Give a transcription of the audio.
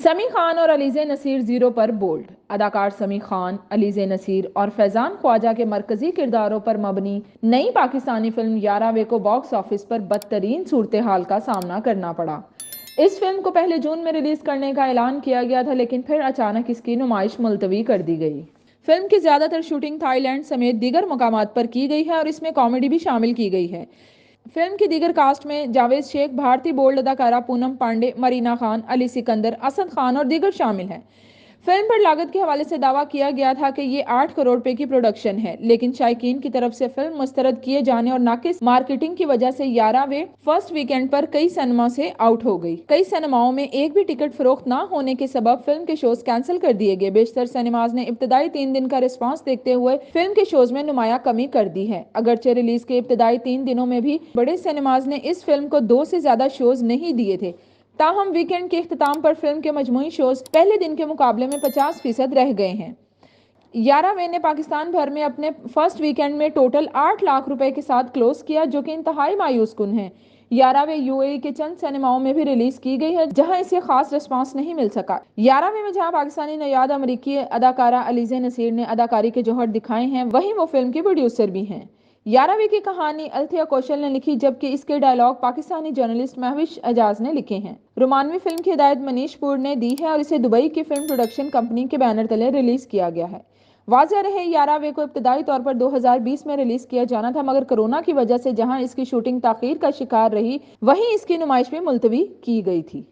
समी खान और अलीज़े नसीर जीरो पर बोल्ड। अदाकार समी खान, अलीज़े नसीर और फैजान ख्वाजा के मरकजी किरदारों पर मबनी नई पाकिस्तानी फिल्म यारावे को बॉक्स ऑफिस पर बदतरीन सूरत हाल का सामना करना पड़ा। इस फिल्म को पहले जून में रिलीज करने का ऐलान किया गया था, लेकिन फिर अचानक इसकी नुमाइश मुलतवी कर दी गई। फिल्म की ज्यादातर शूटिंग थाईलैंड समेत दीगर मकामात पर की गई है और इसमें कॉमेडी भी शामिल की गई है। फिल्म की दीगर कास्ट में जावेद शेख, भारतीय बोल्ड अदाकारा पूनम पांडे, मरीना खान, अली सिकंदर, असद खान और दीगर शामिल हैं। फिल्म पर लागत के हवाले से दावा किया गया था कि ये 8 करोड़ रुपए की प्रोडक्शन है, लेकिन शायकीन की तरफ से फिल्म मुस्तरद किए जाने और नाकिस मार्केटिंग की वजह से 11वें फर्स्ट वीकेंड पर कई सिनेमा से आउट हो गई। कई सिनेमाओं में एक भी टिकट फरोख्त ना होने के सबब फिल्म के शोज कैंसिल कर दिए गए। बेशतर सिनेमाज ने इब्तदाई 3 दिन का रिस्पांस देखते हुए फिल्म के शोज में नुमाया कमी कर दी है। अगरचे रिलीज के इब्तदाई 3 दिनों में भी बड़े सिनेमाज ने इस फिल्म को 2 से ज्यादा शोज नहीं दिए थे। ताहम वीकेंड के इख्तिताम पर फिल्म के मजमूई शोज पहले दिन के मुकाबले में 50% रह गए हैं। यारावे ने पाकिस्तान भर में अपने फर्स्ट वीकेंड में टोटल 8 लाख रुपए के साथ क्लोज किया, जो कि इंतहाई मायूस कुन है। यारावे यूएई के चंद सिनेमाओं में भी रिलीज की गई है, जहां इसे खास रिस्पांस नहीं मिल सका। यारावे में जहां पाकिस्तानी नयाद अमरीकी अदाकारा अलीज़े नसीर ने अदाकारी के जौहर दिखाए हैं, वहीं वो फिल्म की प्रोड्यूसर भी हैं। यारावे की कहानी अल्थिया कौशल ने लिखी, जबकि इसके डायलॉग पाकिस्तानी जर्नलिस्ट महविश एजाज ने लिखे हैं। रोमानवी फिल्म की हिदायत मनीष पुर ने दी है और इसे दुबई की फिल्म प्रोडक्शन कंपनी के बैनर तले रिलीज किया गया है। वाज़ह रहे, यारावे को इब्तदाई तौर पर 2020 में रिलीज किया जाना था, मगर कोरोना की वजह से जहां इसकी शूटिंग ताखीर का शिकार रही, वहीं इसकी नुमाइश भी मुलतवी की गई थी।